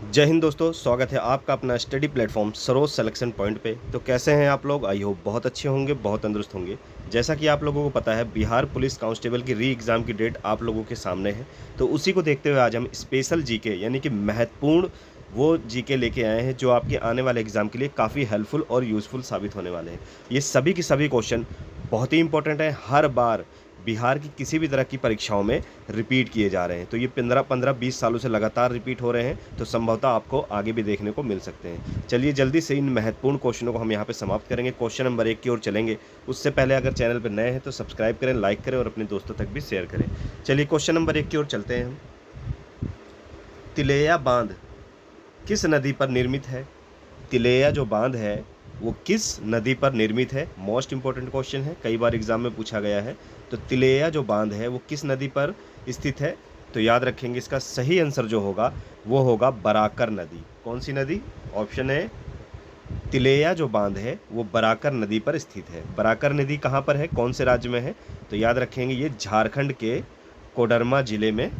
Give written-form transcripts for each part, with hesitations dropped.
जय हिंद दोस्तों, स्वागत है आपका अपना study platform Saroj selection point पे। तो कैसे हैं आप लोग? आई होप बहुत अच्छे होंगे, बहुत तंदुरुस्त होंगे। जैसा कि आप लोगों को पता है, बिहार पुलिस कांस्टेबल की री एग्ज़ाम की डेट आप लोगों के सामने है। तो उसी को देखते हुए आज हम स्पेशल जीके यानी कि महत्वपूर्ण वो जीके लेके आए हैं जो आपके आने वाले एग्ज़ाम के लिए काफ़ी हेल्पफुल और यूज़फुल साबित होने वाले हैं। ये सभी के सभी क्वेश्चन बहुत ही इंपॉर्टेंट हैं, हर बार बिहार की किसी भी तरह की परीक्षाओं में रिपीट किए जा रहे हैं। तो ये 15-20 सालों से लगातार रिपीट हो रहे हैं, तो संभवतः आपको आगे भी देखने को मिल सकते हैं। चलिए जल्दी से इन महत्वपूर्ण क्वेश्चनों को हम यहाँ पे समाप्त करेंगे। क्वेश्चन नंबर 1 की ओर चलेंगे। उससे पहले अगर चैनल पर नए हैं तो सब्सक्राइब करें, लाइक करें और अपने दोस्तों तक भी शेयर करें। चलिए क्वेश्चन नंबर 1 की ओर चलते हैं हम। तिलैया बांध किस नदी पर निर्मित है? तिलैया जो बांध है वो किस नदी पर निर्मित है? मोस्ट इंपॉर्टेंट क्वेश्चन है, कई बार एग्जाम में पूछा गया है। तो तिलैया जो बांध है वो किस नदी पर स्थित है? तो याद रखेंगे इसका सही आंसर जो होगा वो होगा बराकर नदी। कौन सी नदी? ऑप्शन है तिलैया जो बांध है वो बराकर नदी पर स्थित है। बराकर नदी कहाँ पर है, कौन से राज्य में है? तो याद रखेंगे ये झारखंड के कोडरमा जिले में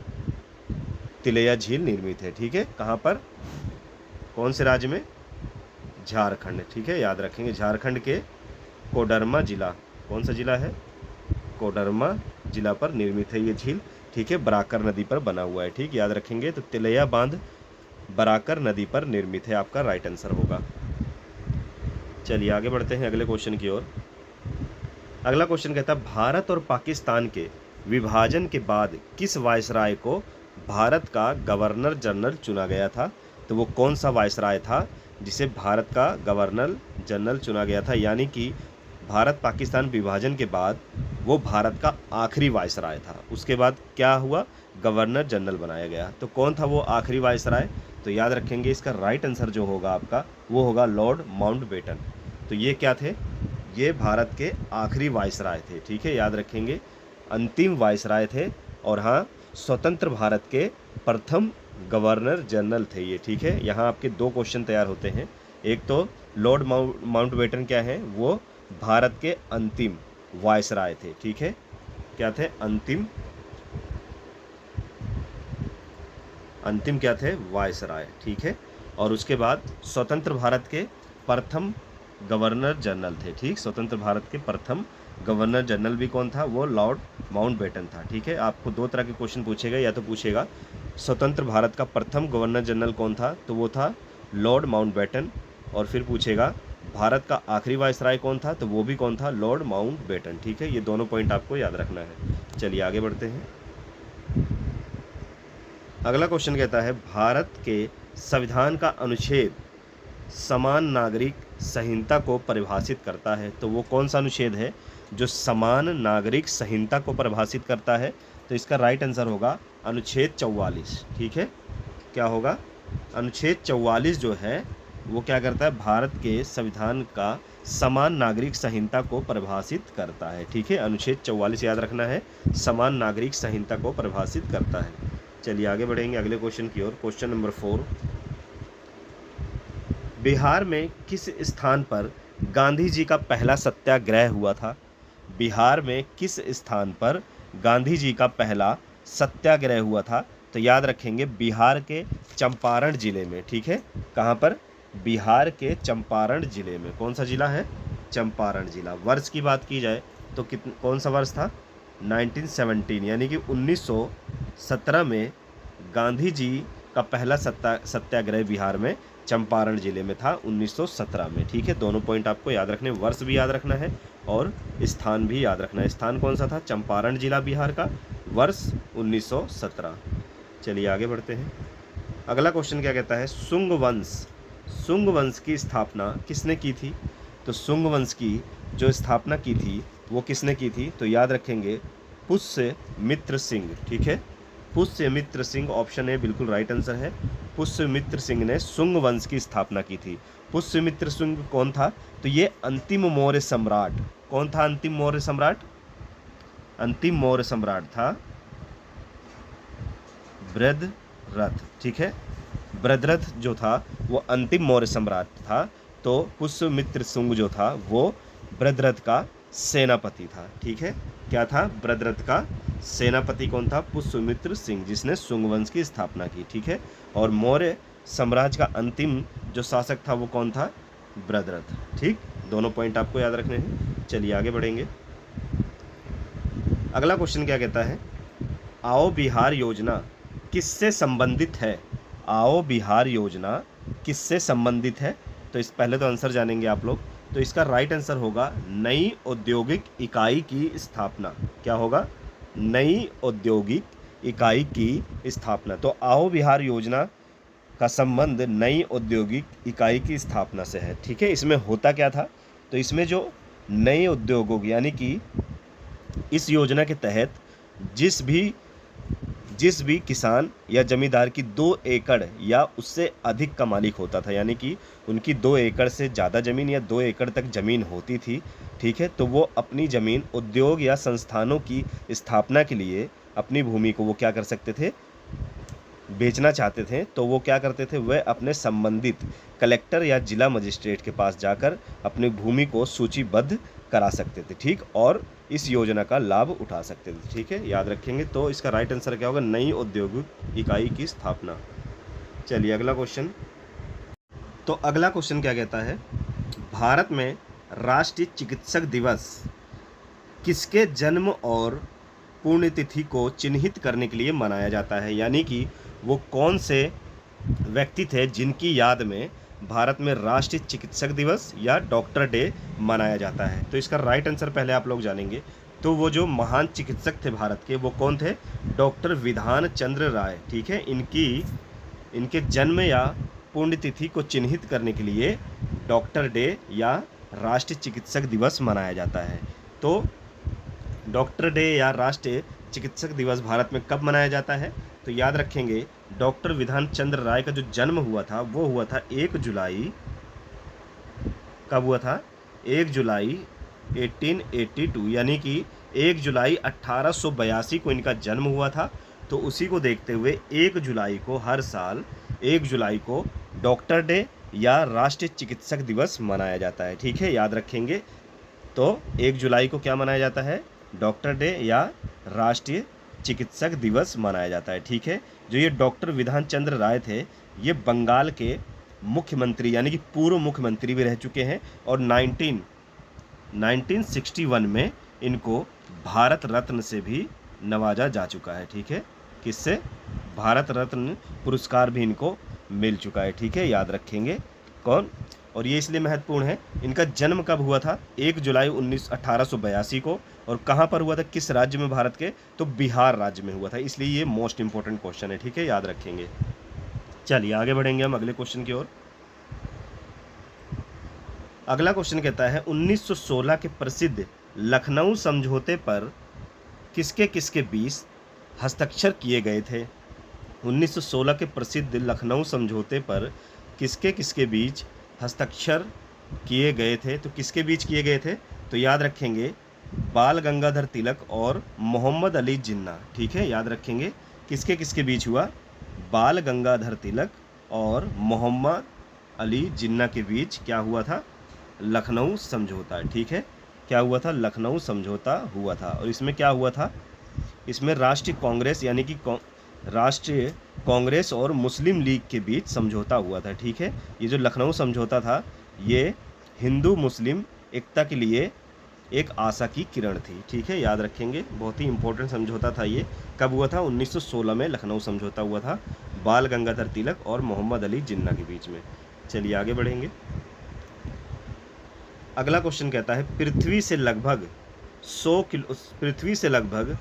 तिलैया झील निर्मित है। ठीक है, कहाँ पर, कौन से राज्य में? झारखंड। ठीक है, याद रखेंगे झारखंड के कोडरमा जिला, कौन सा जिला है? कोडरमा जिला पर निर्मित है ये झील। ठीक है, बराकर नदी पर बना हुआ है। ठीक, याद रखेंगे। तो तिलैया बांध बराकर नदी पर निर्मित है, आपका राइट आंसर होगा। चलिए आगे बढ़ते हैं अगले क्वेश्चन की ओर। अगला क्वेश्चन कहता है भारत और पाकिस्तान के विभाजन के बाद किस वायसराय को भारत का गवर्नर जनरल चुना गया था? तो वो कौन सा वायसराय था जिसे भारत का गवर्नर जनरल चुना गया था? यानी कि भारत पाकिस्तान विभाजन के बाद वो भारत का आखिरी वायसराय था। उसके बाद क्या हुआ? गवर्नर जनरल बनाया गया। तो कौन था वो आखिरी वायसराय? तो याद रखेंगे इसका राइट आंसर जो होगा आपका वो होगा लॉर्ड माउंटबेटन। तो ये क्या थे? ये भारत के आखिरी वायसराय थे। ठीक है, याद रखेंगे अंतिम वायसराय थे। और हाँ, स्वतंत्र भारत के प्रथम गवर्नर जनरल थे ये। ठीक है, यहाँ आपके दो क्वेश्चन तैयार होते हैं। एक तो लॉर्ड माउंटबेटन क्या है? वो भारत के अंतिम वायसराय थे। ठीक है, क्या थे? अंतिम क्या थे? वायसराय। ठीक है, और उसके बाद स्वतंत्र भारत के प्रथम गवर्नर जनरल थे। ठीक, स्वतंत्र भारत के प्रथम गवर्नर जनरल भी कौन था? वो लॉर्ड माउंटबेटन था। ठीक है, आपको दो तरह के क्वेश्चन पूछेगा, या तो पूछेगा स्वतंत्र भारत का प्रथम गवर्नर जनरल कौन था? तो वो था लॉर्ड माउंटबेटन। और फिर पूछेगा भारत का आखिरी वायसराय कौन था? तो वो भी कौन था? Lord Mountbatten. ठीक है, ये दोनों पॉइंट आपको याद रखना है। चलिए आगे बढ़ते हैं। अगला क्वेश्चन कहता है भारत के संविधान का अनुच्छेद समान नागरिक संहिता को परिभाषित करता है। तो वो कौन सा अनुच्छेद है जो समान नागरिक संहिता को परिभाषित करता है? तो इसका राइट आंसर होगा अनुच्छेद 44। ठीक है, क्या होगा? अनुच्छेद 44 जो है वो क्या करता है? भारत के संविधान का समान नागरिक संहिता को परिभाषित करता है। ठीक है, अनुच्छेद 44 याद रखना है, समान नागरिक संहिता को परिभाषित करता है। चलिए आगे बढ़ेंगे अगले क्वेश्चन की ओर। क्वेश्चन नंबर 4, बिहार में किस स्थान पर गांधी जी का पहला सत्याग्रह हुआ था? बिहार में किस स्थान पर गांधी जी का पहला सत्याग्रह हुआ था? तो याद रखेंगे बिहार के चंपारण जिले में। ठीक है, कहाँ पर? बिहार के चंपारण जिले में। कौन सा जिला है? चंपारण जिला। वर्ष की बात की जाए तो कौन सा वर्ष था? 1917, यानी कि 1917 में गांधी जी का पहला सत्याग्रह बिहार में चंपारण जिले में था, 1917 में। ठीक है, दोनों पॉइंट आपको याद रखने, वर्ष भी याद रखना है और स्थान भी याद रखना है। स्थान कौन सा था? चंपारण जिला बिहार का, वर्ष 1917। चलिए आगे बढ़ते हैं। अगला क्वेश्चन क्या कहता है? शुंग वंश की स्थापना किसने की थी? तो शुंग वंश की जो स्थापना की थी वो किसने की थी? तो याद रखेंगे पुष्यमित्र सिंह। ठीक है, पुष्यमित्र सिंह, ऑप्शन ए बिल्कुल राइट आंसर है। पुष्यमित्र सिंह ने शुंग वंश की स्थापना की थी। पुष्यमित्र सिंह कौन था? तो ये अंतिम मौर्य सम्राट। कौन था अंतिम मौर्य सम्राट? अंतिम मौर्य सम्राट था बृहद्रथ। ठीक है, बृहद्रथ जो था वो अंतिम मौर्य सम्राट था। तो पुष्यमित्र सिंह जो था वो बृहद्रथ का सेनापति था। ठीक है, क्या था? बृहद्रथ का सेनापति कौन था? पुष्यमित्र सिंह, जिसने शुंग वंश की स्थापना की। ठीक है, और मौर्य साम्राज्य का अंतिम जो शासक था वो कौन था? भद्रथ। ठीक, दोनों पॉइंट आपको याद रखने हैं। चलिए आगे बढ़ेंगे। अगला क्वेश्चन क्या कहता है? आओ बिहार योजना किससे संबंधित है? आओ बिहार योजना किससे संबंधित है? तो इस पहले तो आंसर जानेंगे आप लोग। तो इसका राइट आंसर होगा नई औद्योगिक इकाई की स्थापना। क्या होगा? नई औद्योगिक इकाई की स्थापना। तो आओ बिहार योजना का संबंध नई औद्योगिक इकाई की स्थापना से है। ठीक है, इसमें होता क्या था? तो इसमें जो नए उद्योगों यानी कि इस योजना के तहत जिस भी किसान या जमींदार की 2 एकड़ या उससे अधिक का मालिक होता था, यानी कि उनकी 2 एकड़ से ज़्यादा ज़मीन या 2 एकड़ तक ज़मीन होती थी, ठीक है, तो वो अपनी ज़मीन उद्योग या संस्थानों की स्थापना के लिए अपनी भूमि को वो क्या कर सकते थे? बेचना चाहते थे। तो वो क्या करते थे? वह अपने संबंधित कलेक्टर या जिला मजिस्ट्रेट के पास जाकर अपनी भूमि को सूचीबद्ध करा सकते थे। ठीक, और इस योजना का लाभ उठा सकते थे। ठीक है, याद रखेंगे। तो इसका राइट आंसर क्या होगा? नई औद्योगिक इकाई की स्थापना। चलिए अगला क्वेश्चन। तो अगला क्वेश्चन क्या कहता है? भारत में राष्ट्रीय चिकित्सक दिवस किसके जन्म और पुण्यतिथि को चिन्हित करने के लिए मनाया जाता है? यानी कि वो कौन से व्यक्ति थे जिनकी याद में भारत में राष्ट्रीय चिकित्सक दिवस या डॉक्टर डे मनाया जाता है? तो इसका राइट आंसर पहले आप लोग जानेंगे। तो वो जो महान चिकित्सक थे भारत के, वो कौन थे? डॉक्टर विधान चंद्र राय। ठीक है, इनके जन्म या पुण्यतिथि को चिन्हित करने के लिए डॉक्टर डे या राष्ट्रीय चिकित्सक दिवस मनाया जाता है। तो डॉक्टर डे या राष्ट्रीय चिकित्सक दिवस भारत में कब मनाया जाता है? तो याद रखेंगे, डॉक्टर विधान चंद्र राय का जो जन्म हुआ था वो हुआ था 1 जुलाई। कब हुआ था? 1 जुलाई 1882, यानी कि 1 जुलाई 1882 को इनका जन्म हुआ था। तो उसी को देखते हुए 1 जुलाई को हर साल 1 जुलाई को डॉक्टर डे या राष्ट्रीय चिकित्सक दिवस मनाया जाता है। ठीक है, याद रखेंगे। तो 1 जुलाई को क्या मनाया जाता है? डॉक्टर डे या राष्ट्रीय चिकित्सक दिवस मनाया जाता है। ठीक है, जो ये डॉक्टर विधान चंद्र राय थे, ये बंगाल के मुख्यमंत्री यानी कि पूर्व मुख्यमंत्री भी रह चुके हैं और 1961 में इनको भारत रत्न से भी नवाजा जा चुका है। ठीक है, किससे? भारत रत्न पुरस्कार भी इनको मिल चुका है। ठीक है, याद रखेंगे। कौन? और ये इसलिए महत्वपूर्ण है, इनका जन्म कब हुआ था? 1 जुलाई 1882 को। और कहाँ पर हुआ था? किस राज्य में भारत के? तो बिहार राज्य में हुआ था। इसलिए ये मोस्ट इंपॉर्टेंट क्वेश्चन है। ठीक है, याद रखेंगे। चलिए आगे बढ़ेंगे हम अगले क्वेश्चन की ओर। अगला क्वेश्चन कहता है 1916 के प्रसिद्ध लखनऊ समझौते पर किसके बीच हस्ताक्षर किए गए थे? 1916 के प्रसिद्ध लखनऊ समझौते पर किसके बीच हस्ताक्षर किए गए थे? तो किसके बीच किए गए थे? तो याद रखेंगे, बाल गंगाधर तिलक और मोहम्मद अली जिन्ना। ठीक है, याद रखेंगे, किसके बीच हुआ? बाल गंगाधर तिलक और मोहम्मद अली जिन्ना के बीच क्या हुआ था? लखनऊ समझौता। ठीक है, क्या हुआ था? लखनऊ समझौता हुआ था। और इसमें क्या हुआ था? इसमें राष्ट्रीय कांग्रेस यानी कि राष्ट्रीय कांग्रेस और मुस्लिम लीग के बीच समझौता हुआ था। ठीक है, ये जो लखनऊ समझौता था ये हिंदू मुस्लिम एकता के लिए एक आशा की किरण थी। ठीक है, याद रखेंगे, बहुत ही इंपॉर्टेंट समझौता था ये। कब हुआ था? 1916 में लखनऊ समझौता हुआ था बाल गंगाधर तिलक और मोहम्मद अली जिन्ना के बीच में। चलिए आगे बढ़ेंगे। अगला क्वेश्चन कहता है पृथ्वी से लगभग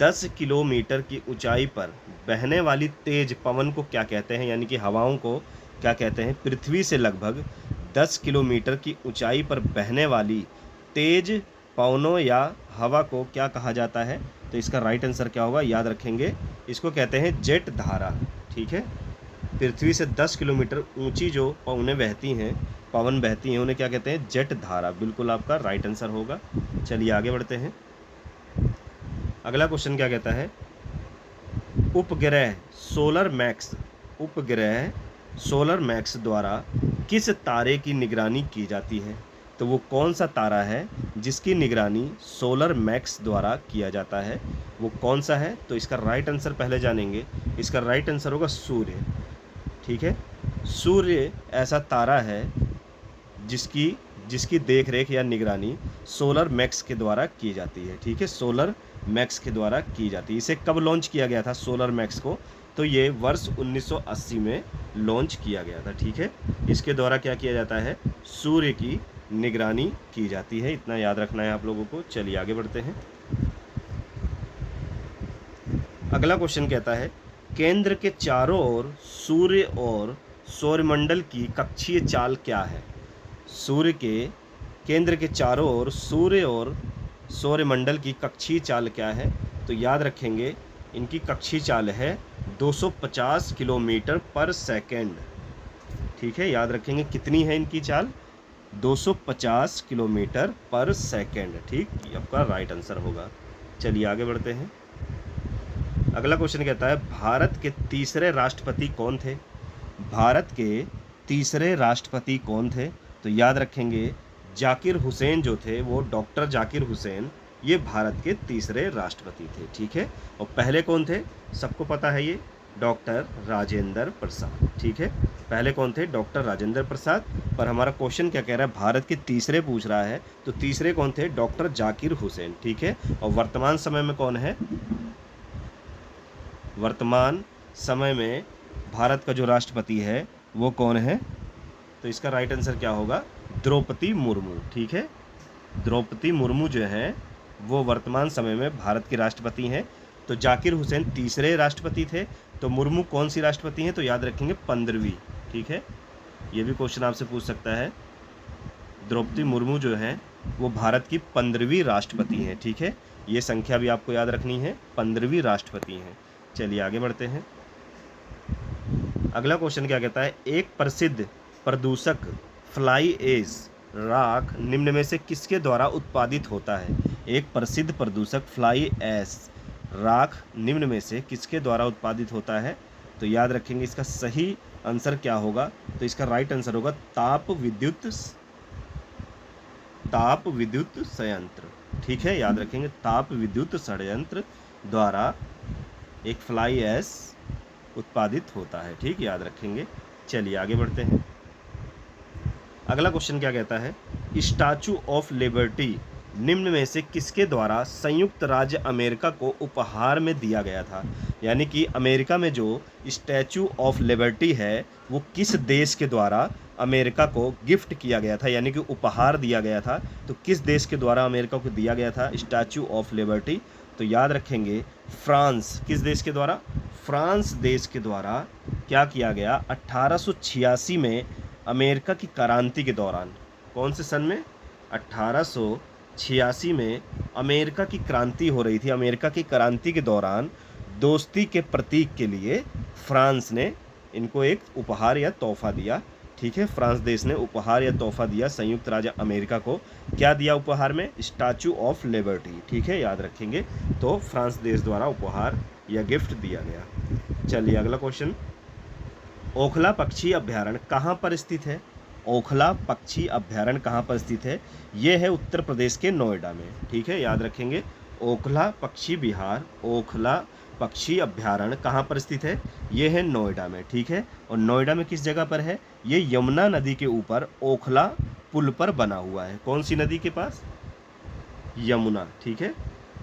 10 किलोमीटर की ऊंचाई पर बहने वाली तेज पवन को क्या कहते हैं? यानी कि हवाओं को क्या कहते हैं? पृथ्वी से लगभग 10 किलोमीटर की ऊंचाई पर बहने वाली तेज पवनों या हवा को क्या कहा जाता है? तो इसका राइट आंसर क्या होगा? याद रखेंगे, इसको कहते हैं जेट धारा। ठीक है, पृथ्वी से 10 किलोमीटर ऊंची जो पवन बहती हैं उन्हें क्या कहते हैं? जेट धारा। बिल्कुल आपका राइट आंसर होगा। चलिए आगे बढ़ते हैं। अगला क्वेश्चन क्या कहता है? उपग्रह सोलर मैक्स द्वारा किस तारे की निगरानी की जाती है? तो वो कौन सा तारा है जिसकी निगरानी सोलर मैक्स द्वारा किया जाता है? वो कौन सा है? तो इसका राइट आंसर पहले जानेंगे। इसका राइट आंसर होगा सूर्य। ठीक है। सूर्य ऐसा तारा है जिसकी जिसकी देख रेख या निगरानी सोलर मैक्स के द्वारा की जाती है, ठीक है। सोलर मैक्स के द्वारा की जाती है। इसे कब लॉन्च किया गया था सोलर मैक्स को? तो ये वर्ष 1980 में लॉन्च किया गया था, ठीक है। इसके द्वारा क्या किया जाता है? सूर्य की निगरानी की जाती है। इतना याद रखना है आप लोगों को। चलिए आगे बढ़ते हैं। अगला क्वेश्चन कहता है केंद्र के चारों ओर सूर्य और सौरमंडल की कक्षीय चाल क्या है? सूर्य के केंद्र के चारों ओर सूर्य और सौरमंडल की कक्षीय चाल क्या है? तो याद रखेंगे इनकी कक्षीय चाल है 250 किलोमीटर पर सेकेंड, ठीक है। याद रखेंगे कितनी है इनकी चाल? 250 किलोमीटर पर सेकेंड, ठीक। ये आपका राइट आंसर होगा। चलिए आगे बढ़ते हैं। अगला क्वेश्चन कहता है भारत के तीसरे राष्ट्रपति कौन थे? भारत के तीसरे राष्ट्रपति कौन थे? तो याद रखेंगे जाकिर हुसैन जो थे, वो डॉक्टर जाकिर हुसैन, ये भारत के तीसरे राष्ट्रपति थे, ठीक है। और पहले कौन थे? सबको पता है, ये डॉक्टर राजेंद्र प्रसाद, ठीक है। पहले कौन थे? डॉक्टर राजेंद्र प्रसाद। पर हमारा क्वेश्चन क्या कह रहा है? भारत के तीसरे पूछ रहा है, तो तीसरे कौन थे? डॉक्टर जाकिर हुसैन, ठीक है। और वर्तमान समय में कौन है? वर्तमान समय में भारत का जो राष्ट्रपति है वो कौन है? तो इसका राइट आंसर क्या होगा? द्रौपदी मुर्मू, ठीक है। द्रौपदी मुर्मू जो है वो वर्तमान समय में भारत की राष्ट्रपति हैं। तो जाकिर हुसैन तीसरे राष्ट्रपति थे, तो मुर्मू कौन सी राष्ट्रपति हैं? तो याद रखेंगे 15वीं, ठीक है। ये भी क्वेश्चन आपसे पूछ सकता है। द्रौपदी मुर्मू जो है वो भारत की 15वीं राष्ट्रपति हैं, ठीक है। ये संख्या भी आपको याद रखनी है, 15वीं राष्ट्रपति हैं। चलिए आगे बढ़ते हैं। अगला क्वेश्चन क्या कहता है? एक प्रसिद्ध प्रदूषक फ्लाई ऐश राख निम्न में से किसके द्वारा उत्पादित होता है? एक प्रसिद्ध प्रदूषक फ्लाई ऐश राख निम्न में से किसके द्वारा उत्पादित होता है? तो याद रखेंगे इसका सही आंसर क्या होगा? तो इसका राइट आंसर होगा ताप विद्युत संयंत्र, ठीक है। याद रखेंगे ताप विद्युत संयंत्र द्वारा एक फ्लाई ऐश उत्पादित होता है, ठीक। याद रखेंगे। चलिए आगे बढ़ते हैं। अगला क्वेश्चन क्या कहता है? स्टैचू ऑफ लिबर्टी निम्न में से किसके द्वारा संयुक्त राज्य अमेरिका को उपहार में दिया गया था? यानी कि अमेरिका में जो स्टैचू ऑफ लिबर्टी है वो किस देश के द्वारा अमेरिका को गिफ्ट किया गया था, यानी कि उपहार दिया गया था? तो किस देश के द्वारा अमेरिका को दिया गया था स्टैचू ऑफ लिबर्टी? तो याद रखेंगे फ्रांस। किस देश के द्वारा? फ्रांस देश के द्वारा क्या किया गया? 1886 में अमेरिका की क्रांति के दौरान। कौन से सन में? 1886 में अमेरिका की क्रांति हो रही थी। अमेरिका की क्रांति के दौरान दोस्ती के प्रतीक के लिए फ्रांस ने इनको एक उपहार या तोहफा दिया, ठीक है। फ्रांस देश ने उपहार या तोहफा दिया संयुक्त राज्य अमेरिका को। क्या दिया उपहार में? स्टैचू ऑफ लिबर्टी, ठीक है। याद रखेंगे। तो फ्रांस देश द्वारा उपहार या गिफ्ट दिया गया। चलिए अगला क्वेश्चन। ओखला पक्षी अभ्यारण्य कहाँ पर स्थित है? ओखला पक्षी अभ्यारण्य कहाँ पर स्थित है? ये है उत्तर प्रदेश के नोएडा में, ठीक है। याद रखेंगे ओखला पक्षी विहार, ओखला पक्षी अभ्यारण्य कहाँ पर स्थित है? ये है नोएडा में, ठीक है। और नोएडा में किस जगह पर है? ये यमुना नदी के ऊपर ओखला पुल पर बना हुआ है। कौन सी नदी के पास? यमुना, ठीक है।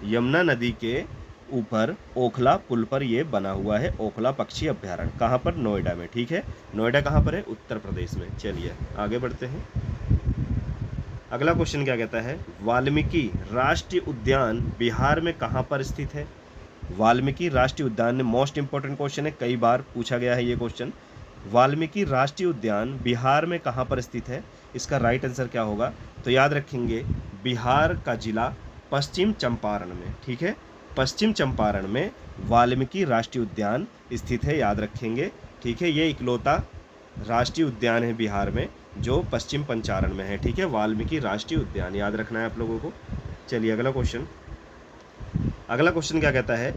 यमुना नदी के ऊपर ओखला पुल पर ये बना हुआ है ओखला पक्षी अभ्यारण्य। कहाँ पर? नोएडा में, ठीक है। नोएडा कहाँ पर है? उत्तर प्रदेश में। चलिए आगे बढ़ते हैं। अगला क्वेश्चन क्या कहता है? वाल्मीकि राष्ट्रीय उद्यान बिहार में कहाँ पर स्थित है? वाल्मीकि राष्ट्रीय उद्यान में मोस्ट इंपॉर्टेंट क्वेश्चन है, कई बार पूछा गया है ये क्वेश्चन। वाल्मीकि राष्ट्रीय उद्यान बिहार में कहाँ पर स्थित है? इसका राइट आंसर क्या होगा? तो याद रखेंगे बिहार का जिला पश्चिम चंपारण में, ठीक है। पश्चिम चंपारण में वाल्मीकि राष्ट्रीय उद्यान स्थित है, याद रखेंगे, ठीक है। ये इकलौता राष्ट्रीय उद्यान है बिहार में जो पश्चिम चंपारण में है, ठीक है। वाल्मीकि राष्ट्रीय उद्यान याद रखना है आप लोगों को। चलिए अगला क्वेश्चन। अगला क्वेश्चन क्या कहता है?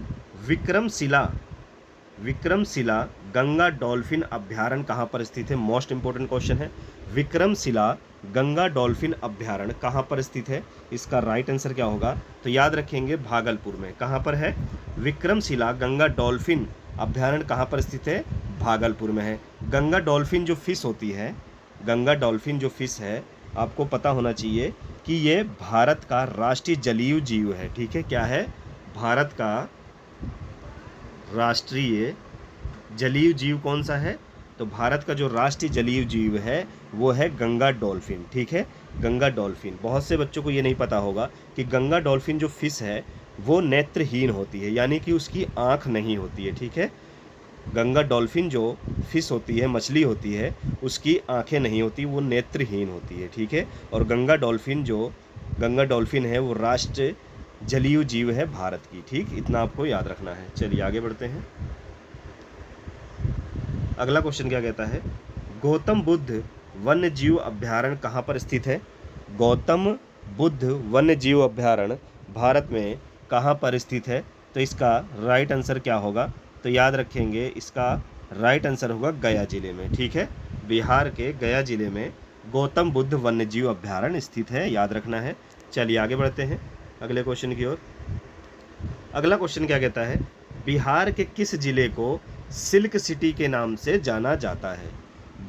विक्रमशिला गंगा डॉल्फिन अभ्यारण्य कहाँ पर स्थित है? मोस्ट इंपॉर्टेंट क्वेश्चन है। विक्रमशिला गंगा डॉल्फिन अभ्यारण्य कहाँ पर स्थित है? इसका राइट आंसर क्या होगा? तो याद रखेंगे भागलपुर में। कहाँ पर है? विक्रमशिला गंगा डॉल्फिन अभ्यारण्य कहाँ पर स्थित है? भागलपुर में है। गंगा डॉल्फिन जो फिश होती है, गंगा डॉल्फिन जो फिश है, आपको पता होना चाहिए कि ये भारत का राष्ट्रीय जलीय जीव है। ठीक है, क्या है? भारत का राष्ट्रीय जलीय जीव कौन सा है? तो भारत का जो राष्ट्रीय जलीय जीव है वो है गंगा डॉल्फिन। ठीक है, गंगा डॉल्फिन। बहुत से बच्चों को ये नहीं पता होगा कि गंगा डॉल्फिन जो फिश है वो नेत्रहीन होती है, यानी कि उसकी आँख नहीं होती है। ठीक है, गंगा डॉल्फिन जो फिश होती है, मछली होती है, उसकी आंखें नहीं होती, वो नेत्रहीन होती है। ठीक है, और गंगा डॉल्फिन है वो राष्ट्रीय जलीय जीव है भारत की। ठीक, इतना आपको याद रखना है। चलिए आगे बढ़ते हैं। अगला क्वेश्चन क्या कहता है? गौतम बुद्ध वन्य जीव अभ्यारण्य कहाँ पर स्थित है? गौतम बुद्ध वन्य जीव अभ्यारण्य भारत में कहाँ पर स्थित है? तो इसका राइट आंसर क्या होगा? तो याद रखेंगे, इसका राइट आंसर होगा गया जिले में। ठीक है, बिहार के गया जिले में गौतम बुद्ध वन्य जीव अभ्यारण्य स्थित है, याद रखना है। चलिए आगे बढ़ते हैं अगले क्वेश्चन की ओर। अगला क्वेश्चन क्या कहता है? बिहार के किस जिले को सिल्क सिटी के नाम से जाना जाता है?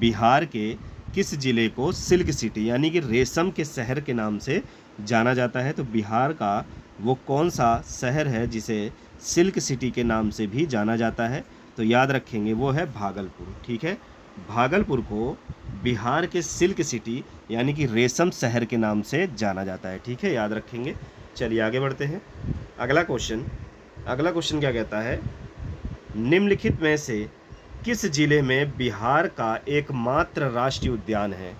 बिहार के किस जिले को सिल्क सिटी यानी कि रेशम के शहर के नाम से जाना जाता है? तो बिहार का वो कौन सा शहर है जिसे सिल्क सिटी के नाम से भी जाना जाता है? तो याद रखेंगे वो है भागलपुर। ठीक है, भागलपुर को बिहार के सिल्क सिटी यानी कि रेशम शहर के नाम से जाना जाता है। ठीक है, याद रखेंगे। चलिए आगे बढ़ते हैं। अगला क्वेश्चन क्या कहता है? निम्नलिखित में से किस जिले में बिहार का एकमात्र राष्ट्रीय उद्यान है?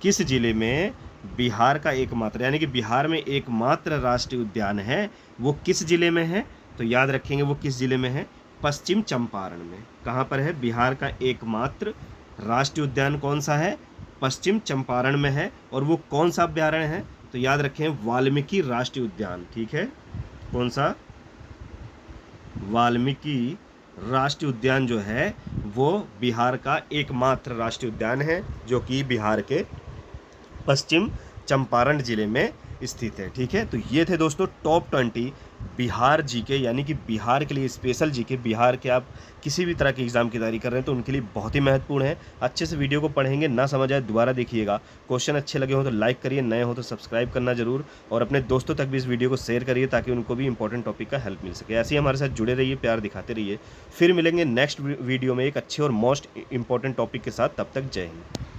किस जिले में बिहार का एकमात्र यानी कि बिहार में एकमात्र राष्ट्रीय उद्यान है, वो किस जिले में है? तो याद रखेंगे वो किस जिले में है? पश्चिम चंपारण में। कहाँ पर है? बिहार का एकमात्र राष्ट्रीय उद्यान कौन सा है? पश्चिम चंपारण में है। और वो कौन सा अभ्यारण्य है? तो याद रखें वाल्मीकि राष्ट्रीय उद्यान। ठीक है, कौन सा? वाल्मीकि राष्ट्रीय उद्यान जो है वो बिहार का एकमात्र राष्ट्रीय उद्यान है, जो कि बिहार के पश्चिम चंपारण जिले में स्थित है। ठीक है, तो ये थे दोस्तों टॉप 20 बिहार जीके, यानी कि बिहार के लिए स्पेशल जीके। बिहार के आप किसी भी तरह के एग्जाम की तैयारी कर रहे हैं तो उनके लिए बहुत ही महत्वपूर्ण है। अच्छे से वीडियो को पढ़ेंगे, ना समझ आए दोबारा देखिएगा। क्वेश्चन अच्छे लगे हो तो लाइक करिए, नए हो तो सब्सक्राइब करना जरूर, और अपने दोस्तों तक भी इस वीडियो को शेयर करिए ताकि उनको भी इंपॉर्टेंट टॉपिक का हेल्प मिल सके। ऐसे ही हमारे साथ जुड़े रहिए, प्यार दिखाते रहिए। फिर मिलेंगे नेक्स्ट वीडियो में एक अच्छे और मोस्ट इंपॉर्टेंट टॉपिक के साथ। तब तक जय हिंद।